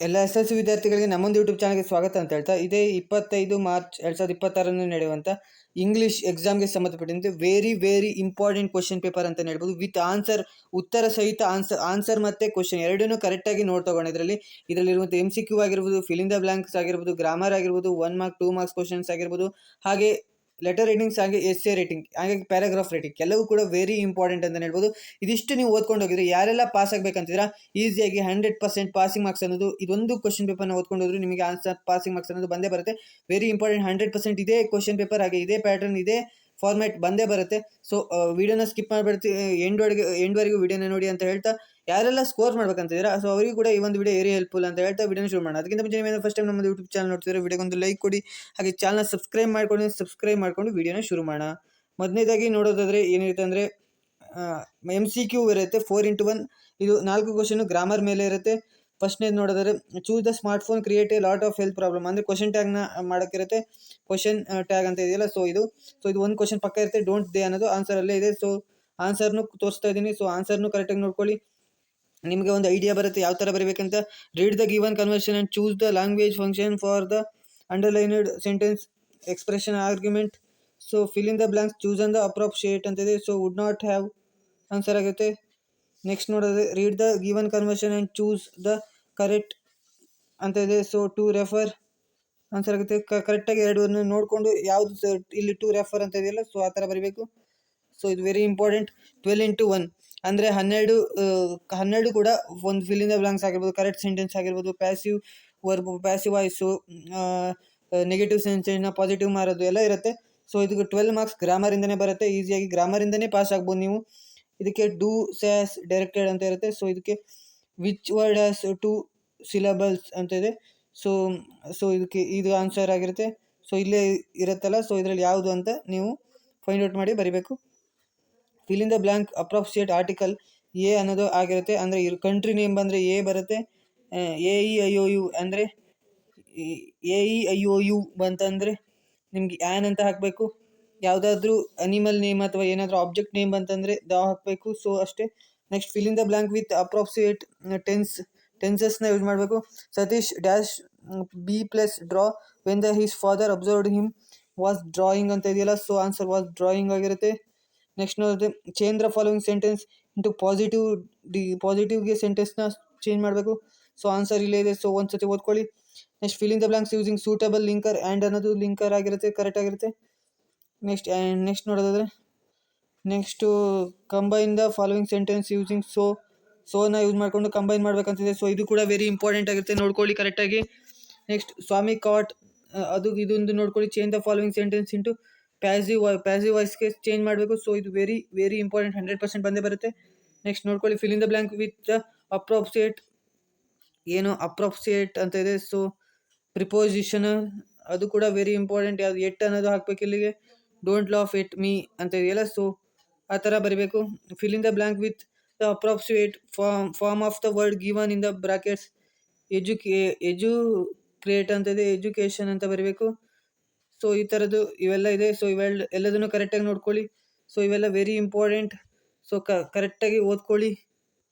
ಎಲ್ಲ SSLC ವಿದ್ಯಾರ್ಥಿಗಳಿಗೆ ನಮ್ಮೊಂದು YouTube ಚಾನಲ್ಗೆ ಸ್ವಾಗತ ಅಂತ ಹೇಳ್ತಾ, ಇದೇ 25 ಮಾರ್ಚ್ 2026 ನಡೆಯುವಂಥ ಇಂಗ್ಲೀಷ್ ಎಕ್ಸಾಮ್ಗೆ ಸಂಬಂಧಪಟ್ಟಂತೆ ವೆರಿ ಇಂಪಾರ್ಟೆಂಟ್ ಕ್ವಶನ್ ಪೇಪರ್ ಅಂತಲೇ ಹೇಳ್ಬೋದು. ವಿತ್ ಆನ್ಸರ್, ಉತ್ತರ ಸಹಿತ ಆನ್ಸರ್ ಮತ್ತು ಕ್ವಶನ್ ಎರಡನ್ನೂ ಕರೆಕ್ಟಾಗಿ ನೋಟ್ ತಗೊಂಡು ಇದರಲ್ಲಿರುವಂಥ MCQ ಆಗಿರ್ಬೋದು, ಫಿಲ್ ಇನ್ ದ ಬ್ಲಾಂಕ್ಸ್ ಆಗಿರ್ಬೋದು, ಗ್ರಾಮರ್ ಆಗಿರ್ಬೋದು, 1 ಮಾರ್ಕ್ 2 ಮಾರ್ಕ್ಸ್ ಕ್ವಶನ್ಸ್ ಆಗಿರ್ಬೋದು, ಹಾಗೆ ಲೆಟರ್ ರೇಟಿಂಗ್ಸ್, ಹಾಗೆ essay ರೇಟಿಂಗ್, ಹಾಗೆ ಪ್ಯಾರಾಗ್ರಾಫ್ ರೇಟಿಂಗ್ ಎಲ್ಲವೂ ಕೂಡ ವೆರಿ ಇಂಪಾರ್ಟೆಂಟ್ ಅಂತ ಹೇಳ್ಬೋದು. ಇದಿಷ್ಟು ನೀವು ಓದ್ಕೊಂಡು ಹೋಗಿದ್ರೆ ಯಾರೆಲ್ಲ ಪಾಸ್ ಆಗಬೇಕಂತಿದ್ದೀರಾ ಈಸಿಯಾಗಿ 100% ಪಾಸಿಂಗ್ ಮಾರ್ಕ್ಸ್ ಅನ್ನೋದು ಇದೊಂದು ಕ್ವಶನ್ ಪೇಪರ್ನ ಓದ್ಕೊಂಡು ಹೋದ್ರೆ ನಿಮಗೆ ಆನ್ಸರ್ ಪಾಸಿಂಗ್ ಮಾರ್ಕ್ಸ್ ಅನ್ನೋದು ಬಂದೇ ಬರುತ್ತೆ. ವೆರಿ ಇಂಪಾರ್ಟೆಂಟ್, 100% ಇದೇ ಕ್ವಶನ್ ಪೇಪರ್, ಹಾಗೆ ಇದೇ ಪ್ಯಾಟರ್ನ್, ಇದೇ ಫಾರ್ಮ್ಯಾಟ್ ಬಂದೇ ಬರುತ್ತೆ. ಸೊ ವಿಡಿಯೋನ ಸ್ಕಿಪ್ ಮಾಡಿಬಿಡ್ತೀವಿ, ಎಂಡ್ವರೆಗೂ ವಿಡಿಯೋನ ನೋಡಿ ಅಂತ ಹೇಳ್ತಾ, ಯಾರೆಲ್ಲ ಸ್ಕೋರ್ ಮಾಡ್ಬೇಕಂತಿದ್ದೀರಾ ಸೊ ಅವರಿಗೂ ಕೂಡ ಈ ಒಂದು ವಿಡಿಯೋ ವೆರಿ ಹೆಲ್ಪ್ಫುಲ್ ಅಂತ ಹೇಳ್ತಾ ವಿಡಿಯೋನ ಶುರು ಮಾಡೋಣ. ಅದಕ್ಕಿಂತ ಮುಂಚೆ ನೀವು ಫಸ್ಟ್ ಟೈಮ್ ನಮ್ಮ ಯೂಟ್ಯೂಬ್ ಚಾನಲ್ ನೋಡ್ತಿದ್ರೆ ವಿಡಿಯೋಗೊಂದು ಲೈಕ್ ಕೊಡಿ, ಹಾಗೆ ಚಾನಲ್ ಸಬ್ಸ್ಕ್ರೈಬ್ ಮಾಡ್ಕೊಂಡು ವಿಡಿಯೋನ ಶುರು ಮಾಡೋಣ. ಮೊದಲನೇದಾಗಿ ನೋಡೋದಾದರೆ ಏನಿರುತ್ತೆ ಅಂದರೆ MCQ ಇರುತ್ತೆ 4x1. ಇದು 4 ಕ್ವಶನ್ ಗ್ರಾಮರ್ ಮೇಲೆ ಇರುತ್ತೆ. ಫಸ್ಟ್ನೇದು ನೋಡೋದಾದ್ರೆ, choose the smart phone create A lot of health problem, ಅಂದರೆ ಕ್ವಶನ್ ಟ್ಯಾಗ್ನ ಮಾಡೋಕ್ಕಿರುತ್ತೆ. ಕ್ವಶನ್ ಟ್ಯಾಗ್ ಅಂತ ಇದೆಯಲ್ಲ, ಸೊ ಇದು ಒಂದು ಕ್ವಶನ್ ಪಕ್ಕ ಇರುತ್ತೆ. ಡೋಂಟ್ ದೇ ಅನ್ನೋದು ಆನ್ಸರ್ ಅಲ್ಲೇ ಇದೆ. ಸೊ ಆನ್ಸರ್ನು ತೋರಿಸ್ತಾ ಇದ್ದೀನಿ, ಸೊ ಆನ್ಸರ್ನು ಕರೆಕ್ಟಾಗಿ ನೋಡ್ಕೊಳ್ಳಿ, ನಿಮಗೆ ಒಂದು ಐಡಿಯಾ ಬರುತ್ತೆ ಯಾವ ಥರ ಬರೀಬೇಕಂತ. Read the given conversation and choose the language function for the underlined sentence expression argument. So fill in the blanks, choose on the appropriate ಅಂತಿದೆ, so would not have answer ಆಗುತ್ತೆ. ನೆಕ್ಸ್ಟ್ ನೋಡೋದು, read the given conversation and choose the correct ಅಂತ ಇದೆ, so to refer answer ಆಗುತ್ತೆ. ಕರೆಕ್ಟಾಗಿ ಎರಡನ್ನು ನೋಡಿಕೊಂಡು ಯಾವುದು ಇಲ್ಲಿ ಟು ರೆಫರ್ ಅಂತ ಇದೆಯಲ್ಲ, ಸೊ ಆ ಥರ ಬರೀಬೇಕು. ಸೊ ಇದು ವೆರಿ ಇಂಪಾರ್ಟೆಂಟ್. 12x1 ಅಂದರೆ 12 ಕೂಡ ಒಂದು ಫಿಲ್ ಇನ್ ದ ಬ್ಲಾಂಕ್ಸ್ ಆಗಿರ್ಬೋದು, ಕರೆಕ್ಟ್ ಸೆಂಟೆನ್ಸ್ ಆಗಿರ್ಬೋದು, passive verb, passive voice, negative ಸೆನ್ಸ್ನ ಪಾಸಿಟಿವ್ ಮಾರೋದು ಎಲ್ಲ ಇರುತ್ತೆ. ಸೊ ಇದಕ್ಕೆ 12 ಮಾರ್ಕ್ಸ್ ಗ್ರಾಮರಿಂದನೇ ಬರುತ್ತೆ. ಈಸಿಯಾಗಿ ಗ್ರಾಮರಿಂದನೇ ಪಾಸ್ ಆಗ್ಬೋದು ನೀವು. ಇದಕ್ಕೆ ಡೂ ಸ್ಯಾಸ್ ಡೈರೆಕ್ಟೆಡ್ ಅಂತ ಇರುತ್ತೆ. ಸೊ ಇದಕ್ಕೆ ವಿಚ್ ವರ್ಡ್ ಹ್ಯಾಸ್ 2 ಸಿಲಬಲ್ಸ್ ಅಂತ ಇದೆ. ಸೊ ಇದಕ್ಕೆ ಇದು ಆನ್ಸರ್ ಆಗಿರುತ್ತೆ. ಸೊ ಇಲ್ಲೇ ಇರುತ್ತಲ್ಲ, ಸೊ ಇದರಲ್ಲಿ ಯಾವುದು ಅಂತ ನೀವು ಫೈಂಡ್ ಔಟ್ ಮಾಡಿ ಬರೀಬೇಕು. Fill in the blank appropriate article a ಅನ್ನೋದು ಆಗಿರುತ್ತೆ. ಅಂದರೆ ಕಂಟ್ರಿ ನೇಮ್ ಬಂದರೆ ಎ ಬರುತ್ತೆ. AEIOU ಅಂದರೆ AEIOU ಬಂತಂದರೆ ನಿಮಗೆ ಆ್ಯನ್ ಅಂತ ಹಾಕಬೇಕು. ಯಾವುದಾದ್ರೂ ಅನಿಮಲ್ ನೇಮ್ ಅಥವಾ ಏನಾದರೂ ಆಬ್ಜೆಕ್ಟ್ ನೇಮ್ ಬಂತಂದರೆ ದ ಹಾಕಬೇಕು. ಸೊ ಅಷ್ಟೇ. Next, fill in the blank with appropriate ಟೆನ್ಸಸ್ನ ಯೂಸ್ ಮಾಡಬೇಕು. Satish dash b plus draw when the his father observed him was drawing ಅಂತ ಇದೆಯಲ್ಲ, ಸೊ ಆನ್ಸರ್ ವಾಸ್ ಡ್ರಾಯಿಂಗ್ ಆಗಿರುತ್ತೆ. ನೆಕ್ಸ್ಟ್ ನೋಡಿದ್ರೆ, change the following sentence into ಪಾಸಿಟಿವ್ಗೆ ಸೆಂಟೆನ್ಸ್ನ change ಮಾಡಬೇಕು. So answer ಇಲ್ಲೇ ಇದೆ, ಸೊ ಒಂದ್ಸತಿ ಓದ್ಕೊಳ್ಳಿ. Next, fill in the blanks using suitable linker, and ಅನ್ನೋದು ಲಿಂಕರ್ ಆಗಿರುತ್ತೆ, ಕರೆಕ್ಟ್ ಆಗಿರುತ್ತೆ. ನೆಕ್ಸ್ಟ್ ನೋಡೋದಾದರೆ, next combine the following sentence using Sona use ಮಾಡಿಕೊಂಡು ಕಂಬೈನ್ ಮಾಡಬೇಕಂತಿದೆ. ಸೊ ಇದು ಕೂಡ ವೆರಿ ಇಂಪಾರ್ಟೆಂಟ್ ಆಗಿರುತ್ತೆ, ನೋಡ್ಕೊಳ್ಳಿ ಕರೆಕ್ಟಾಗಿ. ನೆಕ್ಸ್ಟ್, ಸ್ವಾಮಿ ಕಾಟ್, ಇದೊಂದು ನೋಡ್ಕೊಳ್ಳಿ. Change the following sentence into passive ವಾಯ್ಸ್ಗೆ ಚೇಂಜ್ ಮಾಡಬೇಕು. ಸೊ ಇದು ವೆರಿ ಇಂಪಾರ್ಟೆಂಟ್, 100% ಬಂದೇ ಬರುತ್ತೆ. ನೆಕ್ಸ್ಟ್ ನೋಡ್ಕೊಳ್ಳಿ, fill in the blank with the appropriate ಅಂತ ಇದೆ. ಸೊ ಪ್ರಿಪೋಸಿಷನ್ ಅದು ಕೂಡ ವೆರಿ ಇಂಪಾರ್ಟೆಂಟ್. ಯಾವುದು ಎಟ್ ಅನ್ನೋದು ಹಾಕಬೇಕು ಇಲ್ಲಿಗೆ. ಡೋಂಟ್ ಲಾಫ್ ಎಟ್ ಮೀ ಅಂತ ಇದೆಯಲ್ಲ, ಸೊ ಆ ಥರ ಬರೀಬೇಕು. Fill in the blank with the appropriate form of the word given in the brackets. Educate ಅಂತ ಇದೆ, ಎಜುಕೇಷನ್ ಅಂತ ಬರೀಬೇಕು. ಸೊ ಈ ಥರದ್ದು ಇವೆಲ್ಲ ಇದೆ. ಸೊ ಎಲ್ಲದನ್ನು ಕರೆಕ್ಟಾಗಿ ನೋಡ್ಕೊಳ್ಳಿ. ಸೊ ಇವೆಲ್ಲ ವೆರಿ ಇಂಪಾರ್ಟೆಂಟ್. ಸೊ ಕರೆಕ್ಟಾಗಿ ಓದ್ಕೊಳ್ಳಿ,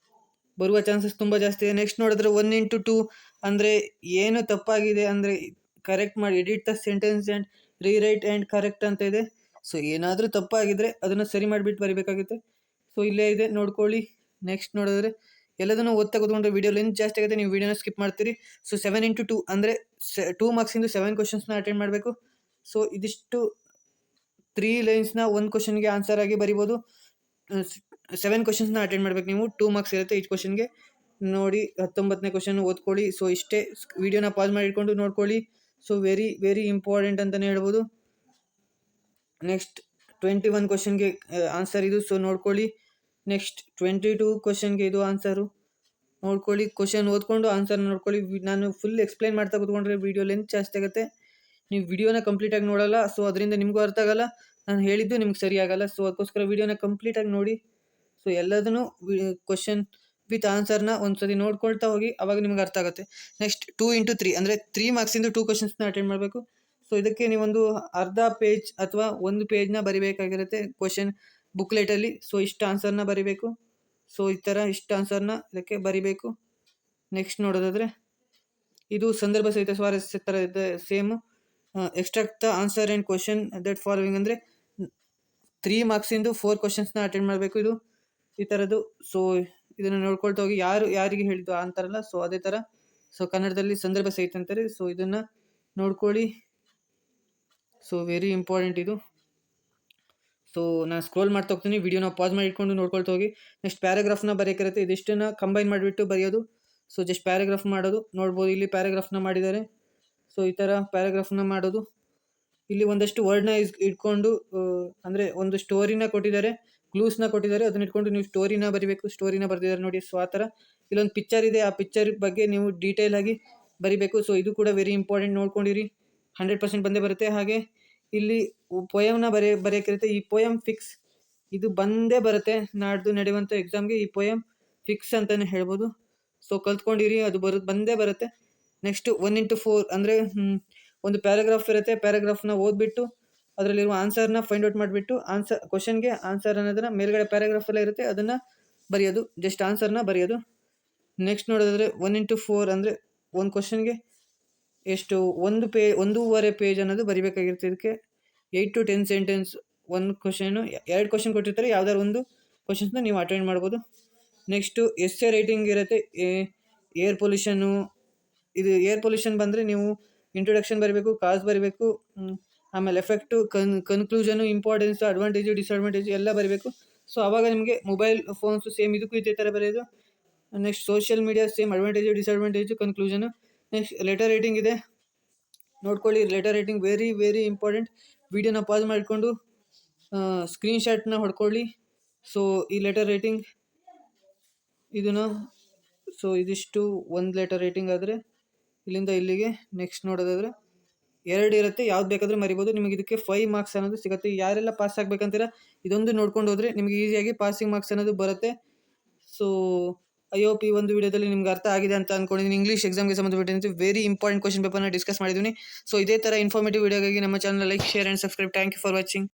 ಬರುವ ಚಾನ್ಸಸ್ ತುಂಬ ಜಾಸ್ತಿ ಇದೆ. ನೆಕ್ಸ್ಟ್ ನೋಡಿದ್ರೆ 1x2 ಅಂದರೆ ಏನು ತಪ್ಪಾಗಿದೆ ಅಂದರೆ ಕರೆಕ್ಟ್ ಮಾಡಿ, edit the sentence and rewrite and correct ಅಂತ ಇದೆ. ಸೊ ಏನಾದರೂ ತಪ್ಪಾಗಿದ್ದರೆ ಅದನ್ನು ಸರಿ ಮಾಡಿಬಿಟ್ಟು ಬರೀಬೇಕಾಗುತ್ತೆ. ಸೊ ಇಲ್ಲೇ ಇದೆ, ನೋಡ್ಕೊಳ್ಳಿ. ನೆಕ್ಸ್ಟ್ ನೋಡಿದ್ರೆ, ಎಲ್ಲದನ್ನು ಓದ್ತಾ ಕೂತ್ಕೊಂಡ್ರೆ ವಿಡಿಯೋ ಲೆಂತ್ ಜಾಸ್ತಿ ಆಗುತ್ತೆ, ನೀವು ವಿಡಿಯೋನ ಸ್ಕಿಪ್ ಮಾಡ್ತೀರಿ. ಸೊ 7x2 ಅಂದರೆ 2 ಮಾರ್ಕ್ಸಿಂದು 7 ಕ್ವಶನ್ಸ್ನ ಅಟೆಂಡ್ ಮಾಡಬೇಕು. ಸೊ ಇದಿಷ್ಟು 3 ಲೈನ್ಸ್ನ ಒಂದು ಕ್ವಶನ್ಗೆ ಆನ್ಸರ್ ಆಗಿ ಬರಿಬೋದು. 7 ಕ್ವಶನ್ಸ್ನ ಅಟೆಂಡ್ ಮಾಡಬೇಕು ನೀವು. 2 ಮಾರ್ಕ್ಸ್ ಇರುತ್ತೆ ಈಚ್ ಕ್ವಶನ್ಗೆ. ನೋಡಿ, 19ನೇ ಕ್ವಶನ್ ಓದ್ಕೊಳ್ಳಿ. ಸೊ ಇಷ್ಟೇ, ವಿಡಿಯೋನ ಪಾಸ್ ಮಾಡಿ ಇಟ್ಕೊಂಡು ನೋಡ್ಕೊಳ್ಳಿ. ಸೊ ವೆರಿ ಇಂಪಾರ್ಟೆಂಟ್ ಅಂತಲೇ ಹೇಳ್ಬೋದು. ನೆಕ್ಸ್ಟ್ 21 ಕ್ವಶನ್ಗೆ ಆನ್ಸರ್ ಇದು, ಸೊ ನೋಡ್ಕೊಳ್ಳಿ. ನೆಕ್ಸ್ಟ್ 22 ಕ್ವಶನ್ಗೆ ಇದು ಆನ್ಸರು ನೋಡ್ಕೊಳ್ಳಿ. ಕ್ವಶನ್ ಓದ್ಕೊಂಡು ಆನ್ಸರ್ ನೋಡ್ಕೊಳ್ಳಿ. ನಾನು ಫುಲ್ ಎಕ್ಸ್ಪ್ಲೈನ್ ಮಾಡ್ತಾ ಕೂತ್ಕೊಂಡ್ರೆ ವಿಡಿಯೋ ಲೆಂತ್ ಜಾಸ್ತಿ ಆಗುತ್ತೆ, ನೀವು ವಿಡಿಯೋನ ಕಂಪ್ಲೀಟಾಗಿ ನೋಡೋಲ್ಲ. ಸೊ ಅದರಿಂದ ನಿಮಗೂ ಅರ್ಥ ಆಗೋಲ್ಲ, ನಾನು ಹೇಳಿದ್ದು ನಿಮ್ಗೆ ಸರಿ ಆಗೋಲ್ಲ. ಸೊ ಅದಕ್ಕೋಸ್ಕರ ವಿಡಿಯೋನ ಕಂಪ್ಲೀಟಾಗಿ ನೋಡಿ. ಸೊ ಎಲ್ಲದನ್ನು ಕ್ವಶನ್ ವಿತ್ ಆನ್ಸರ್ನ ಒಂದ್ಸತಿ ನೋಡ್ಕೊಳ್ತಾ ಹೋಗಿ, ಅವಾಗ ನಿಮ್ಗೆ ಅರ್ಥ ಆಗುತ್ತೆ. ನೆಕ್ಸ್ಟ್ 2x3 ಅಂದರೆ 3 ಮಾರ್ಕ್ಸಿಂದು 2 ಕ್ವಶನ್ಸ್ನ ಅಟೆಂಡ್ ಮಾಡಬೇಕು. ಸೊ ಇದಕ್ಕೆ ನೀವೊಂದು ಅರ್ಧ ಪೇಜ್ ಅಥವಾ 1 ಪೇಜ್ನ ಬರಿಬೇಕಾಗಿರುತ್ತೆ ಕ್ವಶನ್ ಬುಕ್ಲೆಟಲ್ಲಿ. ಸೊ ಇಷ್ಟು ಆನ್ಸರ್ನ ಬರಿಬೇಕು. ಸೊ ಈ ಥರ ಇಷ್ಟು ಆನ್ಸರ್ನ ಇದಕ್ಕೆ ಬರಿಬೇಕು. ನೆಕ್ಸ್ಟ್ ನೋಡೋದಾದರೆ, ಇದು ಸಂದರ್ಭ ಸಹಿತ ಸ್ವಾರಸ್ಯ ಥರ ಇದೆ same. Extract the answer and question that following ಅಂದರೆ 3 ಮಾರ್ಕ್ಸಿಂದು 4 ಕ್ವಶನ್ಸ್ನ ಅಟೆಂಡ್ ಮಾಡಬೇಕು. ಇದು ಈ ಥರದ್ದು. ಸೊ ಇದನ್ನು ನೋಡ್ಕೊಳ್ತಾ ಹೋಗಿ ಯಾರಿಗೆ ಹೇಳಿದ್ದು ಅಂತಾರಲ್ಲ, ಸೊ ಅದೇ ಥರ. ಸೊ ಕನ್ನಡದಲ್ಲಿ ಸಂದರ್ಭ ಸಹಿತ ಅಂತಾರೆ. ಸೊ ಇದನ್ನು ನೋಡ್ಕೊಳ್ಳಿ. ಸೊ ವೆರಿ ಇಂಪಾರ್ಟೆಂಟ್ ಇದು. ಸೊ ನಾನು ಸ್ಕ್ರೋಲ್ ಮಾಡ್ತಾ ಹೋಗ್ತೀನಿ, ವಿಡಿಯೋನ ಪಾಸ್ ಮಾಡಿ ಇಟ್ಕೊಂಡು ನೋಡ್ಕೊಳ್ತಾ ಹೋಗಿ. ನೆಕ್ಸ್ಟ್ ಪ್ಯಾರಾಗ್ರಾಫ್ನ ಬರೆಯೋಕ್ಕಿರುತ್ತೆ. ಇದಿಷ್ಟನ್ನು ಕಂಬೈನ್ ಮಾಡಿಬಿಟ್ಟು ಬರೆಯೋದು. ಸೊ ಜಸ್ಟ್ ಪ್ಯಾರಾಗ್ರಾಫ್ ಮಾಡೋದು ನೋಡ್ಬೋದು. ಇಲ್ಲಿ ಪ್ಯಾರಾಗ್ರಾಫ್ನ ಮಾಡಿದ್ದಾರೆ. ಸೊ ಈ ಥರ ಪ್ಯಾರಾಗ್ರಾಫ್ನ ಮಾಡೋದು. ಇಲ್ಲಿ ಒಂದಷ್ಟು ವರ್ಡ್ನ ಇಟ್ಕೊಂಡು ಅಂದರೆ ಒಂದು ಸ್ಟೋರಿನ ಕೊಟ್ಟಿದ್ದಾರೆ, ಕ್ಲೂಸ್ನ ಕೊಟ್ಟಿದ್ದಾರೆ, ಅದನ್ನ ಇಟ್ಕೊಂಡು ನೀವು ಸ್ಟೋರಿನ ಬರಿಬೇಕು. ಸ್ಟೋರಿನ ಬರೆದಿದ್ದಾರೆ ನೋಡಿ. ಸೊ ಆ ಥರ ಇಲ್ಲೊಂದು ಪಿಕ್ಚರ್ ಇದೆ, ಆ ಪಿಕ್ಚರ್ ಬಗ್ಗೆ ನೀವು ಡೀಟೇಲ್ ಆಗಿ ಬರಿಬೇಕು. ಸೊ ಇದು ಕೂಡ ವೆರಿ ಇಂಪಾರ್ಟೆಂಟ್, ನೋಡ್ಕೊಂಡಿರಿ. 100% ಬಂದೇ ಬರುತ್ತೆ. ಹಾಗೆ ಇಲ್ಲಿ ಪೊಯಮ್ನ ಬರೆಯೋಕ್ಕಿರುತ್ತೆ. ಈ ಪೊಯಮ್ ಫಿಕ್ಸ್, ಇದು ಬಂದೇ ಬರುತ್ತೆ. ನಾಡ್ದು ನಡೆಯುವಂಥ ಎಕ್ಸಾಮ್ಗೆ ಈ ಪೊಯಮ್ ಫಿಕ್ಸ್ ಅಂತಲೇ ಹೇಳ್ಬೋದು. ಸೊ ಕಲ್ತ್ಕೊಂಡಿರಿ, ಅದು ಬಂದೇ ಬರುತ್ತೆ. ನೆಕ್ಸ್ಟ್ 1x4 ಅಂದರೆ ಒಂದು ಪ್ಯಾರಾಗ್ರಾಫ್ ಇರುತ್ತೆ. ಪ್ಯಾರಾಗ್ರಾಫ್ನ ಓದ್ಬಿಟ್ಟು ಅದರಲ್ಲಿರುವ ಆನ್ಸರ್ನ ಫೈಂಡ್ ಔಟ್ ಮಾಡಿಬಿಟ್ಟು ಕ್ವಶನ್ಗೆ ಆನ್ಸರ್ ಅನ್ನೋದನ್ನು ಮೇಲ್ಗಡೆ ಪ್ಯಾರಾಗ್ರಾಫಲ್ಲೇ ಇರುತ್ತೆ, ಅದನ್ನು ಬರೆಯೋದು. ಜಸ್ಟ್ ಆನ್ಸರ್ನ ಬರೆಯೋದು. ನೆಕ್ಸ್ಟ್ ನೋಡೋದಾದರೆ 1x4 ಅಂದರೆ ಒಂದು ಕ್ವಶನ್ಗೆ ಎಷ್ಟು 1.5 ಪೇಜ್ ಅನ್ನೋದು ಬರಿಬೇಕಾಗಿರುತ್ತೆ. ಇದಕ್ಕೆ 8 to 10 ಸೆಂಟೆನ್ಸ್ ಒಂದು ಕ್ವಶನು. 2 ಕ್ವಶನ್ ಕೊಟ್ಟಿರ್ತಾರೆ, ಯಾವ್ದಾದ್ರು ಒಂದು ಕ್ವಶನ್ಸ್ನ ನೀವು ಅಟೆಂಡ್ ಮಾಡ್ಬೋದು. ನೆಕ್ಸ್ಟು ಎಸ್ಸೆ ರೈಟಿಂಗ್ ಇರುತ್ತೆ. ಏರ್ ಪೊಲ್ಯೂಷನ್ನು, ಇದು ಏರ್ ಪೊಲ್ಯೂಷನ್ ಬಂದರೆ ನೀವು ಇಂಟ್ರೊಡಕ್ಷನ್ ಬರೀಬೇಕು, ಕಾಸ್ ಬರೀಬೇಕು, ಆಮೇಲೆ effect, conclusion, importance, advantage, disadvantage ಎಲ್ಲ ಬರೀಬೇಕು. ಸೊ ಆವಾಗ ನಿಮಗೆ ಮೊಬೈಲ್ ಫೋನ್ಸು ಸೇಮ್ ಇದಕ್ಕೂ ಇದೇ ಥರ ಬರೆಯೋದು. Next social media same advantage, disadvantage, conclusion. Next letter writing ಇದೆ, ನೋಡ್ಕೊಳ್ಳಿ. Letter writing very very important. ವಿಡಿಯೋನ ಪಾಸ್ ಮಾಡಿಕೊಂಡು ಸ್ಕ್ರೀನ್ಶಾಟ್ನ ಹೊಡ್ಕೊಳ್ಳಿ. ಸೊ ಈ ಲೆಟರ್ ರೈಟಿಂಗ್ ಇದನ್ನು, ಸೊ ಇದಿಷ್ಟು ಒಂದು ಲೆಟರ್ ರೈಟಿಂಗ್ ಆದರೆ ಇಲ್ಲಿಂದ ಇಲ್ಲಿಗೆ. ನೆಕ್ಸ್ಟ್ ನೋಡೋದಾದರೆ 2 ಇರುತ್ತೆ, ಯಾವ್ದು ಬೇಕಾದರೂ ಮರಿಬೋದು. ನಿಮಗೆ ಇದಕ್ಕೆ 5 ಮಾರ್ಕ್ಸ್ ಅನ್ನೋದು ಸಿಗುತ್ತೆ. ಯಾರೆಲ್ಲ ಪಾಸ್ ಆಗಬೇಕಂತೀರ ಇದೊಂದು ನೋಡ್ಕೊಂಡು ಹೋದರೆ ನಿಮಗೆ ಈಸಿಯಾಗಿ ಪಾಸಿಂಗ್ ಮಾರ್ಕ್ಸ್ ಅನ್ನೋದು ಬರುತ್ತೆ. ಸೊ ಐ ಹೋಪ್ ಈ ಒಂದು ವಿಡಿಯೋದಲ್ಲಿ ನಿಮ್ಗೆ ಅರ್ಥ ಆಗಿದೆ ಅಂತ ಅಂದ್ಕೊಂಡಿದ್ದೀನಿ. ಇಂಗ್ಲೀಷ್ ಎಕ್ಸಾಮ್ಗೆ ಸಂಬಂಧಪಟ್ಟಂತೆ ವೆರಿ ಇಂಪಾರ್ಟೆಂಟ್ ಕ್ವಶನ್ ಪೇಪರ್ನ ಡಿಸ್ಕಸ್ ಮಾಡಿದ್ದೀನಿ. ಸೊ ಇದೇ ಥರ ಇನ್ಫಾರ್ಮೇಟಿವ್ ವಿಡಿಯೋಗಾಗಿ ನಮ್ಮ channel like, share and subscribe. Thank you for watching.